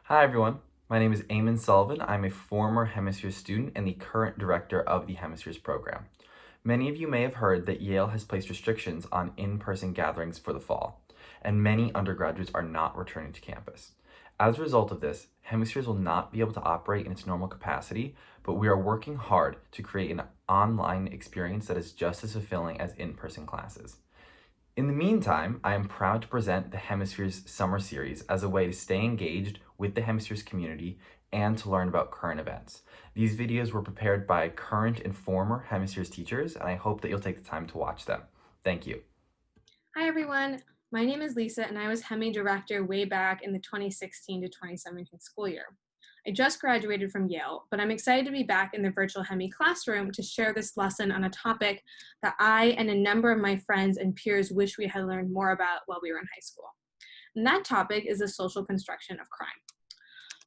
Hi everyone, my name is Eamon Sullivan. I'm a former Hemispheres student and the current director of the Hemispheres program. Many of you may have heard that Yale has placed restrictions on in-person gatherings for the fall, and many undergraduates are not returning to campus. As a result of this, Hemispheres will not be able to operate in its normal capacity, but we are working hard to create an online experience that is just as fulfilling as in-person classes. In the meantime, I am proud to present the Hemispheres Summer Series as a way to stay engaged with the Hemispheres community and to learn about current events. These videos were prepared by current and former Hemispheres teachers, and I hope that you'll take the time to watch them. Thank you. Hi everyone, my name is Lisa and I was Hemi director way back in the 2016 to 2017 school year. I just graduated from Yale, but I'm excited to be back in the virtual Hemi classroom to share this lesson on a topic that I and a number of my friends and peers wish we had learned more about while we were in high school. And that topic is the social construction of crime.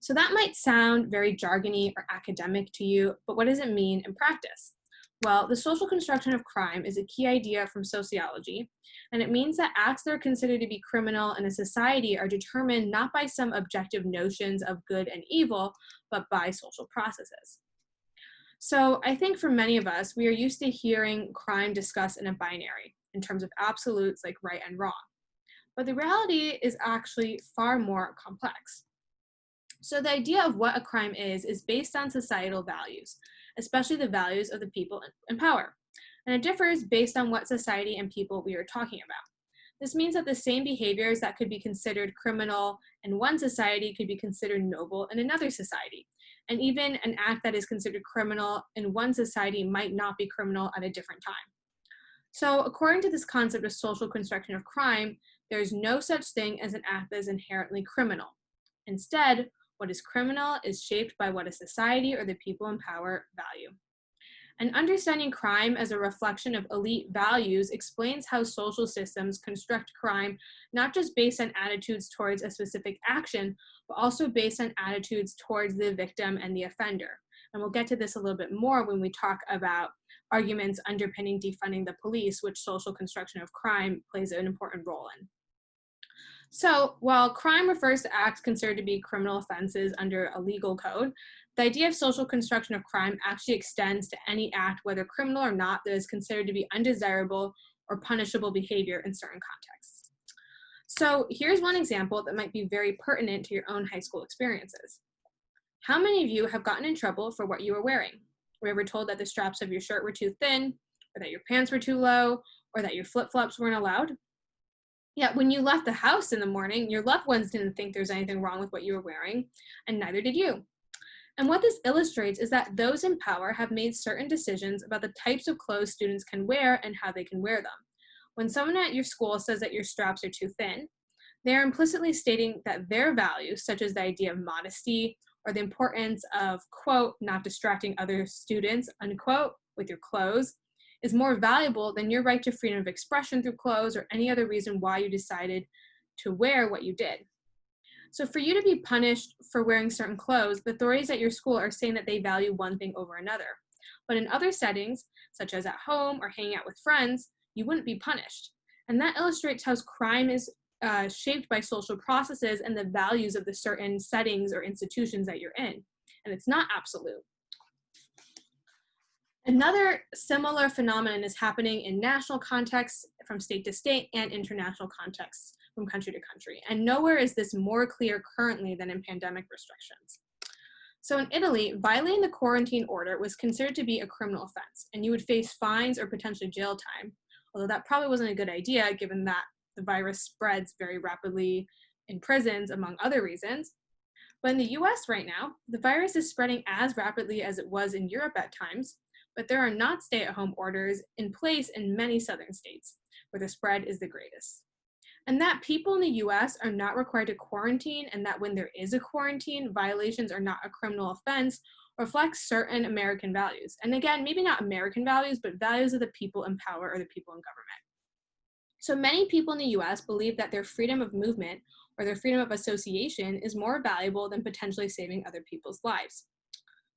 So that might sound very jargony or academic to you, but what does it mean in practice? Well, the social construction of crime is a key idea from sociology, and it means that acts that are considered to be criminal in a society are determined not by some objective notions of good and evil, but by social processes. So I think for many of us, we are used to hearing crime discussed in a binary, in terms of absolutes like right and wrong. But the reality is actually far more complex. So the idea of what a crime is based on societal values, especially the values of the people in power. And it differs based on what society and people we are talking about. This means that the same behaviors that could be considered criminal in one society could be considered noble in another society. And even an act that is considered criminal in one society might not be criminal at a different time. So, according to this concept of social construction of crime, there is no such thing as an act that is inherently criminal. Instead, what is criminal is shaped by what a society or the people in power value. And understanding crime as a reflection of elite values explains how social systems construct crime, not just based on attitudes towards a specific action, but also based on attitudes towards the victim and the offender. And we'll get to this a little bit more when we talk about arguments underpinning defunding the police, which social construction of crime plays an important role in. So, while crime refers to acts considered to be criminal offenses under a legal code, the idea of social construction of crime actually extends to any act, whether criminal or not, that is considered to be undesirable or punishable behavior in certain contexts. So, here's one example that might be very pertinent to your own high school experiences. How many of you have gotten in trouble for what you were wearing? Were you ever told that the straps of your shirt were too thin, or that your pants were too low, or that your flip flops weren't allowed? Yeah, when you left the house in the morning, your loved ones didn't think there's anything wrong with what you were wearing, and neither did you. And what this illustrates is that those in power have made certain decisions about the types of clothes students can wear and how they can wear them. When someone at your school says that your straps are too thin, they are implicitly stating that their values, such as the idea of modesty or the importance of, quote, not distracting other students, unquote, with your clothes, is more valuable than your right to freedom of expression through clothes or any other reason why you decided to wear what you did. So, for you to be punished for wearing certain clothes, the authorities at your school are saying that they value one thing over another. But in other settings, such as at home or hanging out with friends, you wouldn't be punished. And that illustrates how crime is shaped by social processes and the values of the certain settings or institutions that you're in. And it's not absolute. Another similar phenomenon is happening in national contexts from state to state and international contexts from country to country. And nowhere is this more clear currently than in pandemic restrictions. So in Italy, violating the quarantine order was considered to be a criminal offense, and you would face fines or potentially jail time, although that probably wasn't a good idea given that the virus spreads very rapidly in prisons, among other reasons. But in the US right now, the virus is spreading as rapidly as it was in Europe at times, but there are not stay at home orders in place in many southern states where the spread is the greatest. And that people in the US are not required to quarantine, and that when there is a quarantine, violations are not a criminal offense, reflects certain American values. And again, maybe not American values, but values of the people in power or the people in government. So many people in the US believe that their freedom of movement or their freedom of association is more valuable than potentially saving other people's lives.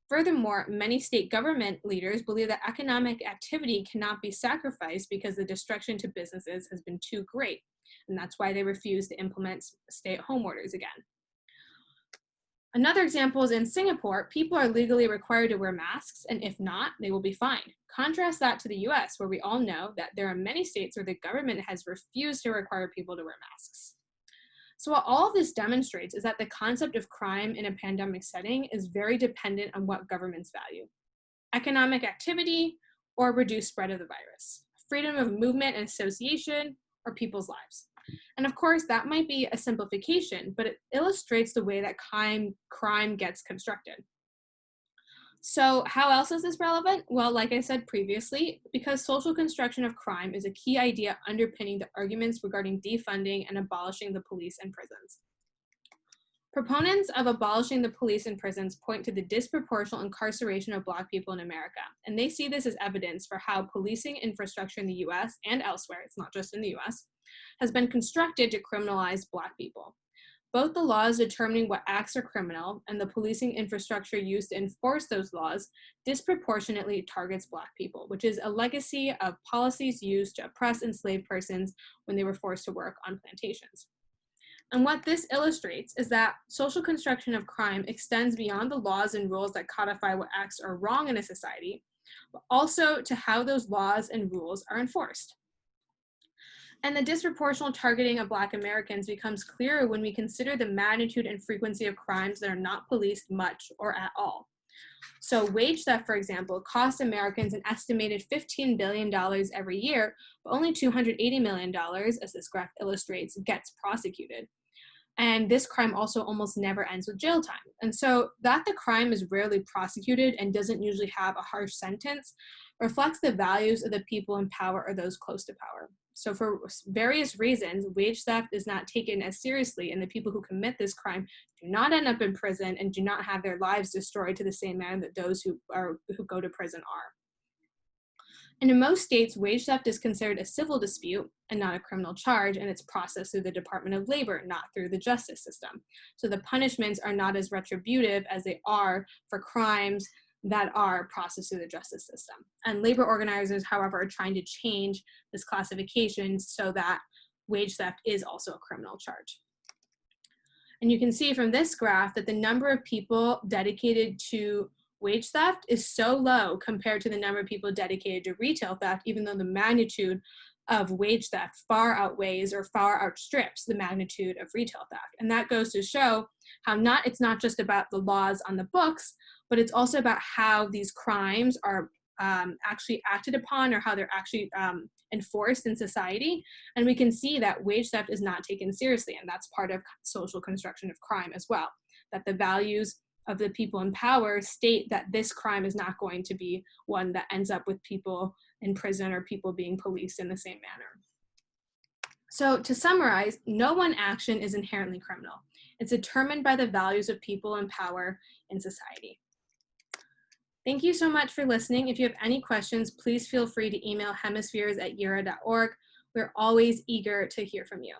Furthermore, many state government leaders believe that economic activity cannot be sacrificed because the destruction to businesses has been too great, and that's why they refuse to implement stay-at-home orders again. Another example is in Singapore, people are legally required to wear masks, and if not, they will be fined. Contrast that to the US, where we all know that there are many states where the government has refused to require people to wear masks. So, what all of this demonstrates is that the concept of crime in a pandemic setting is very dependent on what governments value: economic activity or reduced spread of the virus, freedom of movement and association, or people's lives. And of course, that might be a simplification, but it illustrates the way that crime gets constructed. So, how else is this relevant? Well, like I said previously, because social construction of crime is a key idea underpinning the arguments regarding defunding and abolishing the police and prisons. Proponents of abolishing the police and prisons point to the disproportional incarceration of Black people in America, and they see this as evidence for how policing infrastructure in the US and elsewhere, it's not just in the US, has been constructed to criminalize Black people. Both the laws determining what acts are criminal and the policing infrastructure used to enforce those laws disproportionately targets Black people, which is a legacy of policies used to oppress enslaved persons when they were forced to work on plantations. And what this illustrates is that social construction of crime extends beyond the laws and rules that codify what acts are wrong in a society, but also to how those laws and rules are enforced. And the disproportional targeting of Black Americans becomes clearer when we consider the magnitude and frequency of crimes that are not policed much or at all. So, wage theft, for example, costs Americans an estimated $15 billion every year, but only $280 million, as this graph illustrates, gets prosecuted. And this crime also almost never ends with jail time. And so, that the crime is rarely prosecuted and doesn't usually have a harsh sentence reflects the values of the people in power or those close to power. So, for various reasons, wage theft is not taken as seriously, and the people who commit this crime do not end up in prison and do not have their lives destroyed to the same manner that those who go to prison are. And in most states, wage theft is considered a civil dispute and not a criminal charge, and it's processed through the Department of Labor, not through the justice system. So the punishments are not as retributive as they are for crimes that are processed through the justice system. And labor organizers, however, are trying to change this classification so that wage theft is also a criminal charge. And you can see from this graph that the number of people dedicated to wage theft is so low compared to the number of people dedicated to retail theft, even though the magnitude of wage theft far outweighs or far outstrips the magnitude of retail theft. And that goes to show how it's not just about the laws on the books, but it's also about how these crimes are actually acted upon or how they're actually enforced in society. And we can see that wage theft is not taken seriously, and that's part of social construction of crime as well, that the values of the people in power state that this crime is not going to be one that ends up with people in prison or people being policed in the same manner. So to summarize, no one action is inherently criminal. It's determined by the values of people in power in society. Thank you so much for listening. If you have any questions, please feel free to email hemispheres@ura.org. We're always eager to hear from you.